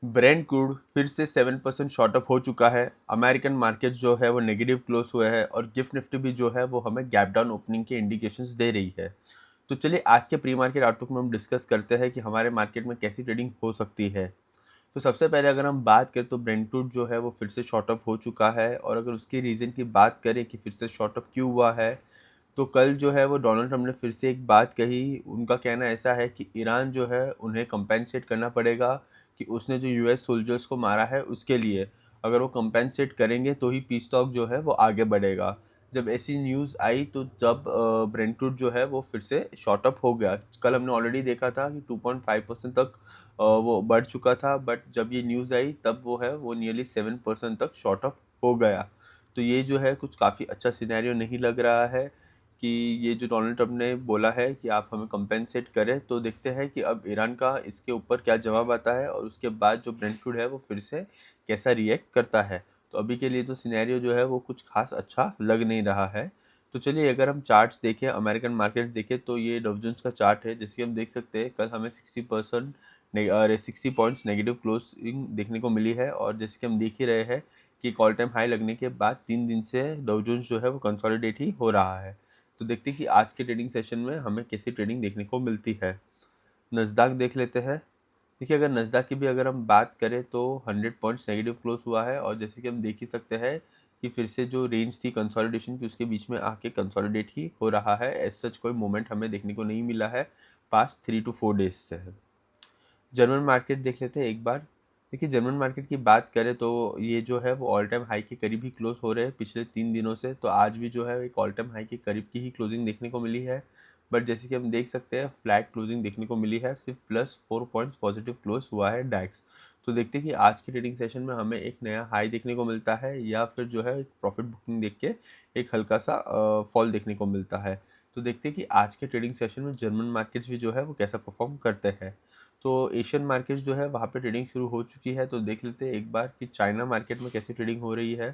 Brent crude फिर से 7% short up हो चुका है। अमेरिकन मार्केट जो है वो नेगेटिव क्लोज हुए है और गिफ्ट निफ्टी भी जो है वो हमें गैप डाउन ओपनिंग के इंडिकेशंस दे रही है। तो चलिए आज के प्री मार्केट आउटलुक में हम डिस्कस करते हैं कि हमारे मार्केट में कैसी ट्रेडिंग हो सकती है। तो सबसे पहले अगर हम बात करें तो ब्रेंट क्रूड जो है वो फिर से शॉर्ट अप हो चुका है, और अगर उसकी रीज़न की बात करें कि फिर से शॉर्ट अप क्यों हुआ है, तो कल जो है वो डोनाल्ड ट्रम्प ने फिर से एक बात कही। उनका कहना ऐसा है कि ईरान जो है उन्हें कंपेंसेट करना पड़ेगा कि उसने जो यूएस सोल्जर्स को मारा है उसके लिए। अगर वो कंपेंसेट करेंगे तो ही पीस टॉक जो है वो आगे बढ़ेगा। जब ऐसी न्यूज़ आई तो जब ब्रेंट क्रूड जो है वो फिर से शॉर्ट अप हो गया। कल हमने ऑलरेडी देखा था कि 2.5% तक वो बढ़ चुका था, बट जब ये न्यूज़ आई तब वो है वो नियरली 7% तक शॉर्ट अप हो गया। तो ये जो है कुछ काफ़ी अच्छा सिनेरियो नहीं लग रहा है कि ये जो डोनाल्ड ट्रम्प ने बोला है कि आप हमें कंपेंसेट करें। तो देखते हैं कि अब ईरान का इसके ऊपर क्या जवाब आता है, और उसके बाद जो ब्रेंट क्रूड है वो फिर से कैसा रिएक्ट करता है। तो अभी के लिए तो सिनेरियो जो है वो कुछ खास अच्छा लग नहीं रहा है। तो चलिए अगर हम चार्ट्स देखें, अमेरिकन मार्केट्स देखें, तो ये डाउ जोन्स का चार्ट है। जैसे कि हम देख सकते हैं कल हमें 60 पॉइंट्स नेगेटिव क्लोजिंग देखने को मिली है, और जैसे कि हम देख ही रहे हैं कि एक ऑल टाइम हाई लगने के बाद 3 दिन से डाउ जोन्स जो है वो कंसोलिडेट ही हो रहा है। तो देखते हैं कि आज के ट्रेडिंग सेशन में हमें कैसी ट्रेडिंग देखने को मिलती है। नस्दाक देख लेते हैं। देखिए अगर नस्दाक की भी अगर हम बात करें तो 100 पॉइंट्स नेगेटिव क्लोज हुआ है, और जैसे कि हम देख ही सकते हैं कि फिर से जो रेंज थी कंसोलिडेशन की उसके बीच में आके कंसोलिडेट ही हो रहा है। एज सच कोई मोमेंट हमें देखने को नहीं मिला है पास्ट 3 to 4 डेज से। जर्मन मार्केट देख लेते हैं एक बार। देखिए जर्मन मार्केट की बात करें तो ये जो है वो ऑल टाइम हाई के करीब ही क्लोज हो रहे हैं पिछले 3 दिनों से। तो आज भी जो है एक ऑल टाइम हाई के करीब की ही क्लोजिंग देखने को मिली है, बट जैसे कि हम देख सकते हैं फ्लैट क्लोजिंग देखने को मिली है। सिर्फ +4 पॉइंट्स पॉजिटिव क्लोज हुआ है डैक्स। तो देखते हैं कि आज के ट्रेडिंग सेशन में हमें एक नया हाई देखने को मिलता है, या फिर जो है एक प्रॉफिट बुकिंग देख के एक हल्का सा फॉल देखने को मिलता है। तो देखते हैं कि आज के ट्रेडिंग सेशन में जर्मन मार्केट्स भी जो है वो कैसा परफॉर्म करते हैं। तो एशियन मार्केट्स जो है वहाँ पे ट्रेडिंग शुरू हो चुकी है। तो देख लेते हैं एक बार कि चाइना मार्केट में कैसी ट्रेडिंग हो रही है।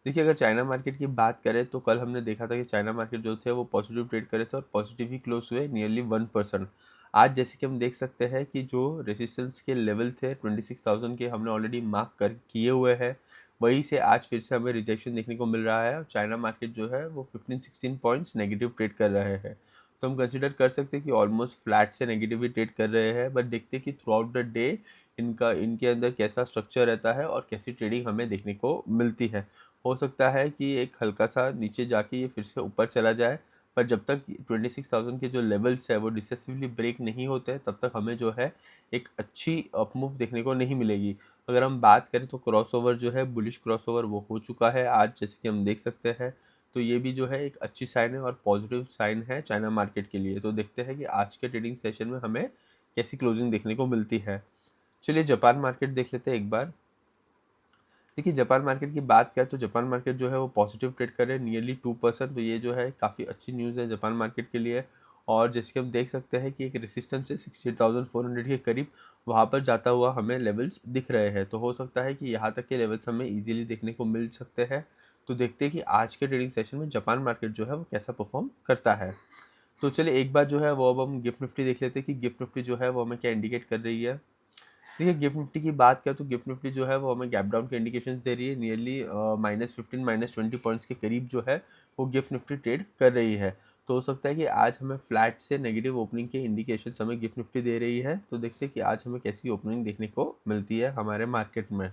देखिए अगर चाइना मार्केट की बात करें तो कल हमने देखा था कि चाइना मार्केट जो थे वो पॉजिटिव ट्रेड करे थे, और पॉजिटिव ही क्लोज हुए नियरली 1%। आज जैसे कि हम देख सकते हैं कि जो रेजिस्टेंस के लेवल थे 26,000 के हमने ऑलरेडी मार्क कर किए हुए हैं, वहीं से आज फिर से हमें रिजेक्शन देखने को मिल रहा है, और चाइना मार्केट जो है वो 15-16 पॉइंट्स नेगेटिव ट्रेड कर रहे हैं। तो हम कंसिडर कर सकते हैं कि ऑलमोस्ट फ्लैट से नेगेटिव ही ट्रेड कर रहे हैं, बट देखते हैं कि थ्रू आउट द डे इनके अंदर कैसा स्ट्रक्चर रहता है और कैसी ट्रेडिंग हमें देखने को मिलती है। हो सकता है कि एक हल्का सा नीचे जाके ये फिर से ऊपर चला जाए, पर जब तक 26,000 के जो लेवल्स है वो डिसेसिवली ब्रेक नहीं होते तब तक हमें जो है एक अच्छी अप मूव देखने को नहीं मिलेगी। अगर हम बात करें तो क्रॉसओवर जो है बुलिश क्रॉसओवर वो हो चुका है आज, जैसे कि हम देख सकते हैं। तो ये भी जो है एक अच्छी साइन है और पॉजिटिव साइन है चाइना मार्केट के लिए। तो देखते हैं कि आज के ट्रेडिंग सेशन में हमें कैसी क्लोजिंग देखने को मिलती है। चलिए जापान मार्केट देख लेते हैं एक बार। देखिए जापान मार्केट की बात करें तो जापान मार्केट जो है वो पॉजिटिव ट्रेड कर रहे हैं नियरली 2%। तो ये जो है काफ़ी अच्छी न्यूज़ है जापान मार्केट के लिए। और जैसे कि हम देख सकते हैं कि एक रेसिस्टेंस है 68,400 के करीब, वहाँ पर जाता हुआ हमें लेवल्स दिख रहे हैं। तो हो सकता है कि यहाँ तक के लेवल्स हमें इजीली देखने को मिल सकते हैं। तो देखते हैं कि आज के ट्रेडिंग सेशन में जापान मार्केट जो है वो कैसा परफॉर्म करता है। तो चलिए एक बार जो है वो अब हम गिफ्ट निफ्टी देख लेते हैं कि गिफ्ट निफ्टी जो है वो हमें क्या इंडिकेट कर रही है। देखिए गिफ्ट निफ्टी की बात करें तो गिफ्ट निफ्टी जो है वो हमें गैप डाउन के इंडिकेशन दे रही है। नियरली -15 -20 पॉइंट्स के करीब जो है वो गिफ्ट निफ्टी ट्रेड कर रही है। तो हो सकता है कि आज हमें फ्लैट से नेगेटिव ओपनिंग के इंडिकेशन हमें गिफ्ट निफ्टी दे रही है। तो देखते हैं कि आज हमें कैसी ओपनिंग देखने को मिलती है हमारे मार्केट में।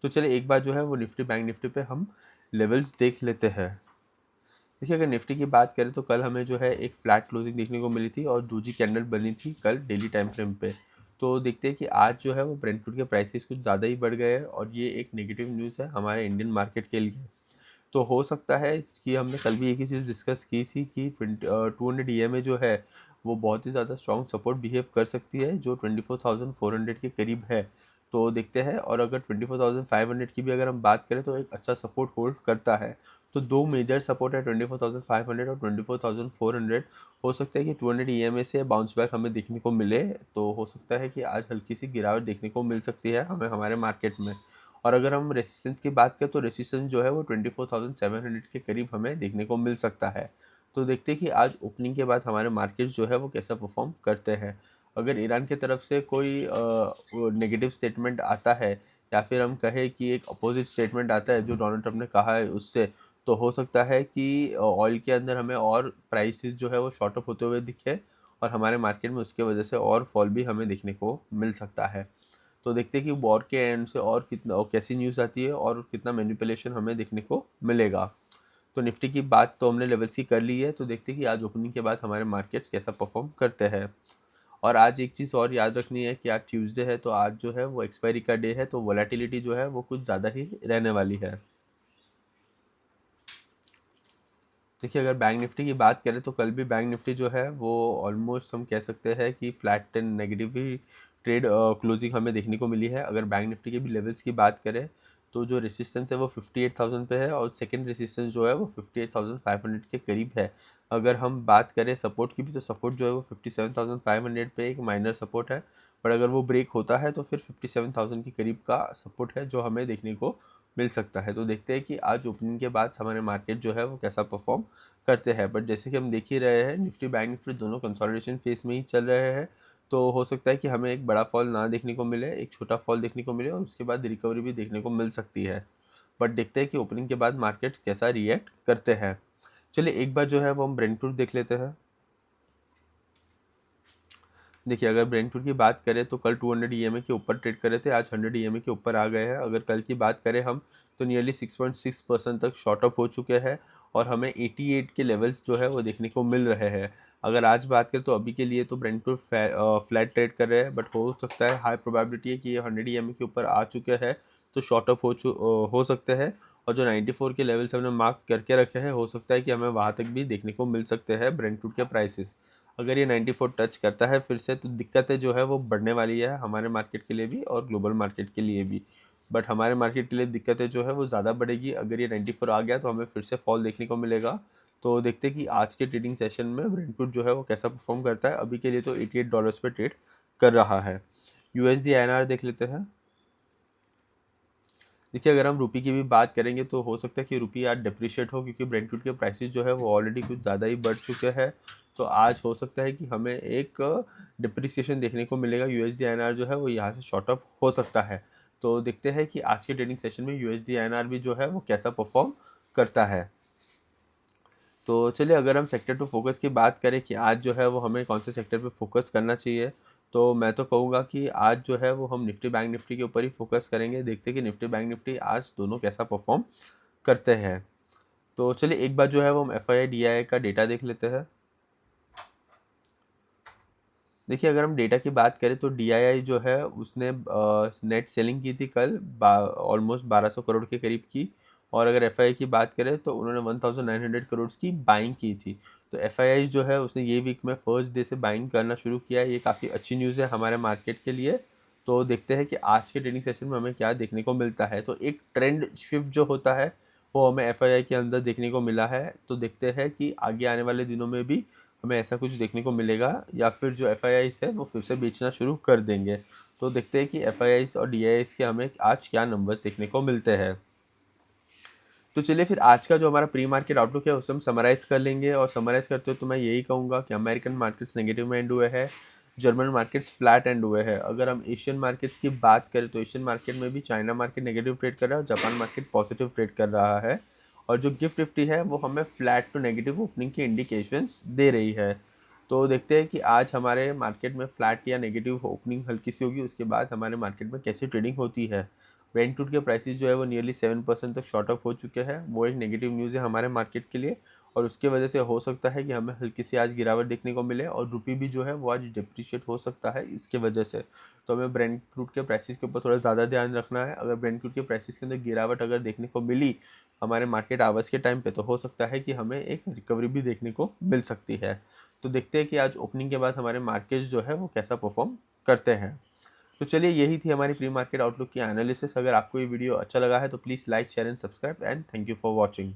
तो चलिए एक बार जो है वो निफ्टी बैंक निफ्टी पे हम लेवल्स देख लेते हैं। देखिए अगर निफ्टी की बात करें तो कल हमें जो है एक फ्लैट क्लोजिंग देखने को मिली थी, और दूसरी कैंडल बनी थी कल डेली टाइम फ्रेम पे। तो देखते हैं कि आज जो है वो ब्रेंट क्रूड के प्राइसेस कुछ ज़्यादा ही बढ़ गए हैं, और ये एक नेगेटिव न्यूज़ है हमारे इंडियन मार्केट के लिए। तो हो सकता है कि हमने कल भी एक ही चीज़ डिस्कस की थी कि 200 EMA जो है वो बहुत ही ज़्यादा स्ट्रॉन्ग सपोर्ट बिहेव कर सकती है, जो 24,400 के करीब है। तो देखते हैं, और अगर 24,500 की भी अगर हम बात करें तो एक अच्छा सपोर्ट होल्ड करता है। तो दो मेजर सपोर्ट है 24,500 और 24,400। हो सकता है कि 200 EMA से बाउंस बैक हमें देखने को मिले। तो हो सकता है कि आज हल्की सी गिरावट देखने को मिल सकती है हमें हमारे मार्केट में। और अगर हम रेसिस्टेंस की बात करें तो रेसिस्टेंस जो है वो 24,700 के करीब हमें देखने को मिल सकता है। तो देखते हैं कि आज ओपनिंग के बाद हमारे मार्केट जो है वो कैसा परफॉर्म करते हैं। अगर ईरान की तरफ से कोई नेगेटिव स्टेटमेंट आता है या फिर हम कहें कि एक अपोजिट स्टेटमेंट आता है जो डोनाल्ड ट्रंप ने कहा है उससे, तो हो सकता है कि ऑयल के अंदर हमें और प्राइसेस जो है वो शॉर्ट अप होते हुए दिखे और हमारे मार्केट में उसके वजह से और फॉल भी हमें देखने को मिल सकता है। तो देखते हैं कि वॉर के एंड से और कितना और कैसी न्यूज़ आती है और कितना मैनिपुलेशन हमें देखने को मिलेगा। तो निफ्टी की बात तो हमने लेवल्स की कर ली है, तो देखते हैं कि आज ओपनिंग के बाद हमारे मार्केट्स कैसा परफॉर्म करते हैं। और आज एक चीज़ और याद रखनी है कि आज ट्यूसडे है, तो आज जो है वो एक्सपायरी का डे है, तो वोलेटिलिटी जो है वो कुछ ज़्यादा ही रहने वाली है। देखिए, अगर बैंक निफ्टी की बात करें तो कल भी बैंक निफ्टी जो है वो ऑलमोस्ट हम कह सकते हैं कि flat and negative he trade closing हमें देखने को मिली है। अगर बैंक निफ्टी के भी लेवल्स की बात करें तो जो रेसिस्टेंस है वो 58,000 पे है और सेकंड रेसिस्टेंस जो है वो 58,500 के करीब है। अगर हम बात करें सपोर्ट की भी, तो सपोर्ट जो है वो 57,500 पे एक माइनर सपोर्ट है, पर अगर वो ब्रेक होता है तो फिर 57,000 के करीब का सपोर्ट है जो हमें देखने को मिल सकता है। तो देखते हैं कि आज ओपनिंग के बाद हमारे मार्केट जो है वो कैसा परफॉर्म करते हैं। बट जैसे कि हम देख ही रहे हैं, निफ्टी बैंक निफ्टी दोनों कंसोलिडेशन फेज में ही चल रहे हैं, तो हो सकता है कि हमें एक बड़ा फॉल ना देखने को मिले, एक छोटा फॉल देखने को मिले और उसके बाद रिकवरी भी देखने को मिल सकती है। बट देखते हैं कि ओपनिंग के बाद मार्केट कैसा रिएक्ट करते हैं। चलिए एक बार जो है वो हम ब्रेंट देख लेते हैं। देखिए, अगर ब्रेंटफूड की बात करें तो कल 200 ईएमए के ऊपर ट्रेड करे थे, आज 100 ईएमए के ऊपर आ गए हैं। अगर कल की बात करें हम, तो नियरली 6.6% तक शॉर्ट अप हो चुके हैं और हमें 88 के लेवल्स जो है वो देखने को मिल रहे हैं। अगर आज बात करें तो अभी के लिए तो ब्रेंटफूड फ्लैट ट्रेड कर रहे हैं, बट हो सकता है, हाई प्रोबेबिलिटी है कि ये 100 ईएमए के ऊपर आ चुके हैं, तो शॉर्ट अप हो सकते हैं। और जो 94 के लेवल्स हमने मार्क करके रखे हैं, हो सकता है कि हमें वहाँ तक भी देखने को मिल सकते हैं ब्रेंटफूड के प्राइसेस। अगर ये 94 टच करता है फिर से, तो दिक्कतें जो है वो बढ़ने वाली है हमारे मार्केट के लिए भी और ग्लोबल मार्केट के लिए भी। बट हमारे मार्केट के लिए दिक्कतें जो है वो ज़्यादा बढ़ेगी। अगर ये 94 आ गया तो हमें फिर से फॉल देखने को मिलेगा। तो देखते हैं कि आज के ट्रेडिंग सेशन में ब्रेंटफूड जो है वो कैसा परफॉर्म करता है। अभी के लिए तो $88 पे ट्रेड कर रहा है। यूएसडी आईएनआर देख लेते हैं। देखिए, अगर हम रुपी की भी बात करेंगे तो हो सकता है कि रुपी आज डिप्रिशिएट हो, क्योंकि ब्रेंटवुड के प्राइसेस जो है वो ऑलरेडी कुछ ज़्यादा ही बढ़ चुके हैं। तो आज हो सकता है कि हमें एक डिप्रिसिएशन देखने को मिलेगा। यूएसडी आईएनआर जो है वो यहाँ से शॉर्ट अप हो सकता है। तो देखते हैं कि आज के ट्रेडिंग सेशन में यूएसडी आईएनआर भी जो है वो कैसा परफॉर्म करता है। तो चलिए, अगर हम सेक्टर टू फोकस की बात करें कि आज जो है वो हमें कौन से सेक्टर पे फोकस करना चाहिए, तो मैं तो कहूँगा कि आज जो है वो हम निफ्टी बैंक निफ्टी के ऊपर ही फोकस करेंगे। देखते हैं कि निफ्टी बैंक निफ्टी आज दोनों कैसा परफॉर्म करते हैं। तो चलिए एक बार जो है वो हम एफआईआई डीआईआई का डेटा देख लेते हैं। देखिए, अगर हम डेटा की बात करें तो डीआईआई जो है उसने नेट सेलिंग की थी कल ऑलमोस्ट 1200 करोड़ के करीब की। और अगर एफआईआई की बात करें तो उन्होंने 1900 करोड़ की बाइंग की थी। तो एफआईआई जो है उसने ये वीक में फर्स्ट डे से बाइंग करना शुरू किया है। ये काफ़ी अच्छी न्यूज़ है हमारे मार्केट के लिए। तो देखते हैं कि आज के ट्रेडिंग सेशन में हमें क्या देखने को मिलता है। तो एक ट्रेंड शिफ्ट जो होता है वो हमें एफआईआई के अंदर देखने को मिला है। तो देखते हैं कि आगे आने वाले दिनों में भी हमें ऐसा कुछ देखने को मिलेगा या फिर जो एफआईआईस है वो फिर से बेचना शुरू कर देंगे। तो देखते हैं कि एफआईआईस और डीआईआईस के हमें आज क्या नंबर्स देखने को मिलते हैं। तो चलिए फिर आज का जो हमारा प्री मार्केट आउटलुक है उसे हम समराइज़ कर लेंगे। और समराइज़ करते हुए तो मैं यही कहूँगा कि अमेरिकन मार्केट्स नेगेटिव में एंड हुए हैं, जर्मन मार्केट्स फ्लैट एंड हुए हैं। अगर हम एशियन मार्केट्स की बात करें तो एशियन मार्केट में भी चाइना मार्केट नेगेटिव ट्रेड कर रहा है और जापान मार्केट पॉजिटिव ट्रेड कर रहा है। और जो गिफ्ट निफ्टी है वो हमें फ्लैट टू नेगेटिव ओपनिंग की इंडिकेशंस दे रही है। तो देखते हैं कि आज हमारे मार्केट में फ्लैट या नेगेटिव ओपनिंग हल्की सी होगी, उसके बाद हमारे मार्केट में कैसी ट्रेडिंग होती है। ब्रेंटवुड के प्राइसेस जो है वो नियरली 7% तक शॉर्ट अप हो चुके हैं। वो एक नेगेटिव न्यूज़ है हमारे मार्केट के लिए और उसके वजह से हो सकता है कि हमें हल्की सी आज गिरावट देखने को मिले और रुपी भी जो है वो आज डिप्रिशिएट हो सकता है इसके वजह से। तो हमें ब्रेंटवुड के प्राइसेस के ऊपर थोड़ा ज़्यादा ध्यान रखना है। अगर ब्रेंटवुड के प्राइसेस के अंदर गिरावट अगर देखने को मिली हमारे मार्केट आवर्स के टाइम पे, तो हो सकता है कि हमें एक रिकवरी भी देखने को मिल सकती है। तो देखते हैं कि आज ओपनिंग के बाद हमारे मार्केट्स जो है वो कैसा परफॉर्म करते हैं। तो चलिए, यही थी हमारी प्री मार्केट आउटलुक की एनालिसिस। अगर आपको ये वीडियो अच्छा लगा है तो please like share and subscribe and thank you for watching.